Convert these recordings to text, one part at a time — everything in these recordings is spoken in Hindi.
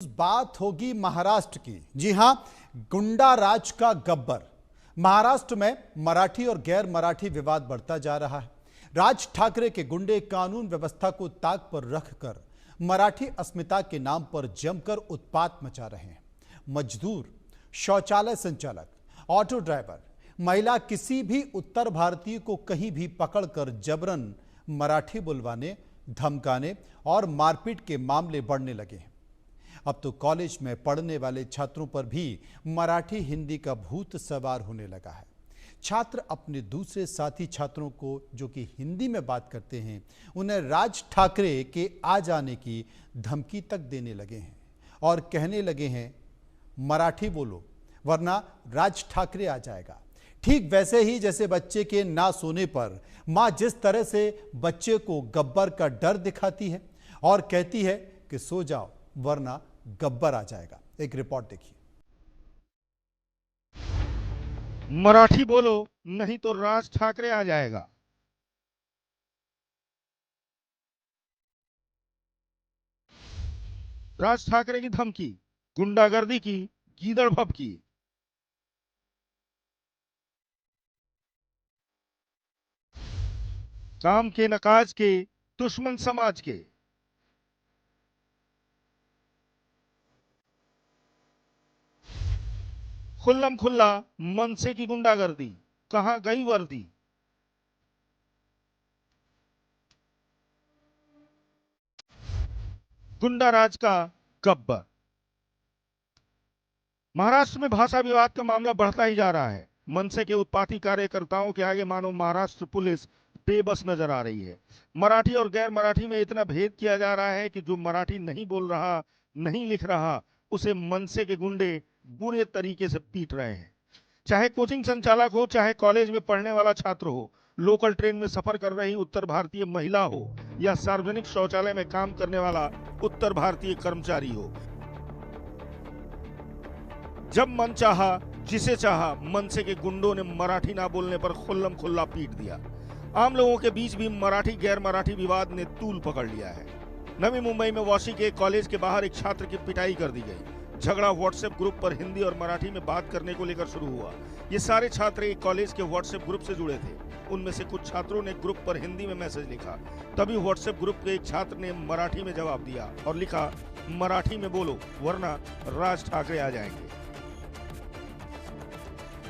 बात होगी महाराष्ट्र की। जी हां, गुंडा राज का गब्बर। महाराष्ट्र में मराठी और गैर मराठी विवाद बढ़ता जा रहा है। राज ठाकरे के गुंडे कानून व्यवस्था को ताक पर रखकर मराठी अस्मिता के नाम पर जमकर उत्पात मचा रहे हैं। मजदूर, शौचालय संचालक, ऑटो ड्राइवर, महिला, किसी भी उत्तर भारतीय को कहीं भी पकड़कर जबरन मराठी बुलवाने, धमकाने और मारपीट के मामले बढ़ने लगे हैं। अब तो कॉलेज में पढ़ने वाले छात्रों पर भी मराठी हिंदी का भूत सवार होने लगा है। छात्र अपने दूसरे साथी छात्रों को जो कि हिंदी में बात करते हैं, उन्हें राज ठाकरे के आ जाने की धमकी तक देने लगे हैं और कहने लगे हैं, मराठी बोलो वरना राज ठाकरे आ जाएगा। ठीक वैसे ही जैसे बच्चे के ना सोने पर मां जिस तरह से बच्चे को गब्बर का डर दिखाती है और कहती है कि सो जाओ वरना गब्बर आ जाएगा। एक रिपोर्ट देखिए। मराठी बोलो नहीं तो राज ठाकरे आ जाएगा। राज ठाकरे की धमकी, गुंडागर्दी की, गीदड़ भभकी। काम के नकाज के, दुश्मन समाज के। खुल्लम खुल्ला मनसे की गुंडागर्दी, कहां गई वर्दी। गुंडा राज का गब्बर। महाराष्ट्र में भाषा विवाद का मामला बढ़ता ही जा रहा है। मनसे के उत्पाती कार्यकर्ताओं के आगे मानो महाराष्ट्र पुलिस बेबस नजर आ रही है। मराठी और गैर मराठी में इतना भेद किया जा रहा है कि जो मराठी नहीं बोल रहा, नहीं लिख रहा, उसे मनसे के गुंडे बुरे तरीके से पीट रहे हैं। चाहे कोचिंग संचालक हो, चाहे कॉलेज में पढ़ने वाला छात्र हो, लोकल ट्रेन में सफर कर रही उत्तर भारतीय महिला हो या सार्वजनिक शौचालय में काम करने वाला उत्तर भारतीय कर्मचारी हो, जब मन चाहा, जिसे चाहा, मनसे के गुंडों ने मराठी ना बोलने पर खुल्लम खुल्ला पीट दिया। आम लोगों के बीच भी मराठी गैर मराठी विवाद ने तूल पकड़ लिया है। नवी मुंबई में वाशी के कॉलेज के बाहर एक छात्र की पिटाई कर दी गई। झगड़ा व्हाट्सएप ग्रुप पर हिंदी और मराठी में बात करने को लेकर शुरू हुआ। ये सारे छात्र एक कॉलेज के व्हाट्सएप ग्रुप से जुड़े थे। उनमें से कुछ छात्रों ने ग्रुप पर हिंदी में मैसेज लिखा। तभी व्हाट्सएप ग्रुप के एक छात्र ने मराठी में जवाब दिया और लिखा, मराठी में बोलो वरना राज ठाकरे आ जाएंगे।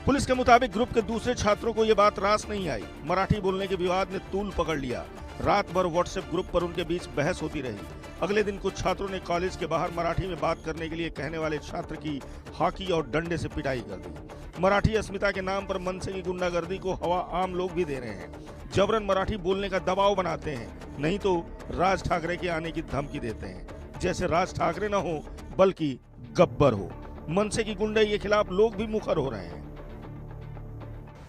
पुलिस के मुताबिक ग्रुप के दूसरे छात्रों को यह बात रास नहीं आई। मराठी बोलने के विवाद ने तूल पकड़ लिया। रात भर व्हाट्सएप ग्रुप पर उनके बीच बहस होती रही। अगले दिन कुछ छात्रों ने कॉलेज के बाहर मराठी में बात करने के लिए कहने वाले छात्र की हाकी और डंडे से पिटाई कर दी। मराठी अस्मिता के नाम पर मनसे की गुंडागर्दी को हवा आम लोग भी दे रहे हैं। जबरन मराठी बोलने का दबाव बनाते हैं, नहीं तो राज ठाकरे के आने की धमकी देते हैं। जैसे राज ठाकरे न हो बल्कि गब्बर हो। मनसे की गुंडई के खिलाफ लोग भी मुखर हो रहे हैं।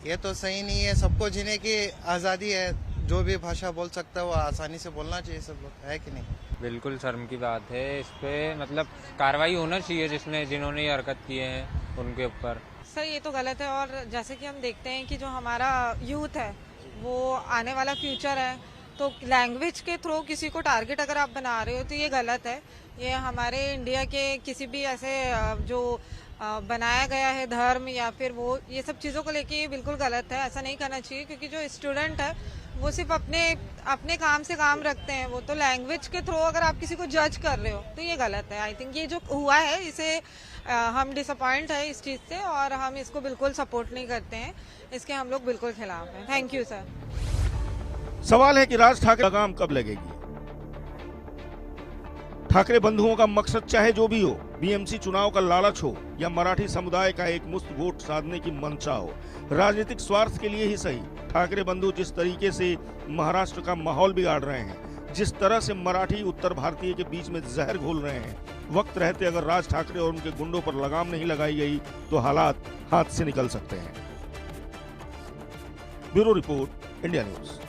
ये तो सही नहीं है। सबको जीने की आज़ादी है। जो भी भाषा बोल सकता है वो आसानी से बोलना चाहिए। सब लोग है कि नहीं? बिल्कुल शर्म की बात है। इस पे मतलब कार्रवाई होना चाहिए जिन्होंने ये हरकत किए हैं उनके ऊपर। सर ये तो गलत है। और जैसे कि हम देखते हैं कि जो हमारा यूथ है वो आने वाला फ्यूचर है, तो लैंग्वेज के थ्रू किसी को टारगेट अगर आप बना रहे हो तो ये गलत है। ये हमारे इंडिया के किसी भी ऐसे जो बनाया गया है धर्म या फिर वो ये सब चीज़ों को लेके ये बिल्कुल गलत है। ऐसा नहीं करना चाहिए, क्योंकि जो स्टूडेंट है वो सिर्फ अपने काम से काम रखते हैं। वो तो लैंग्वेज के थ्रू अगर आप किसी को जज कर रहे हो तो ये गलत है। आई थिंक ये जो हुआ है इसे हम डिसअपॉइंट है इस चीज़ से और हम इसको बिल्कुल सपोर्ट नहीं करते हैं। इसके हम लोग बिल्कुल खिलाफ हैं। Thank you sir. सवाल है कि राज ठाकरे लगाम कब लगेगी। ठाकरे बंधुओं का मकसद चाहे जो भी हो, बीएमसी चुनाव का लालच हो या मराठी समुदाय का एक मुश्त वोट साधने की मंशा हो, राजनीतिक स्वार्थ के लिए ही सही, ठाकरे बंधु जिस तरीके से महाराष्ट्र का माहौल बिगाड़ रहे हैं, जिस तरह से मराठी उत्तर भारतीय के बीच में जहर घोल रहे हैं, वक्त रहते अगर राज ठाकरे और उनके गुंडों पर लगाम नहीं लगाई गई तो हालात हाथ से निकल सकते हैं। Bureau report, India news.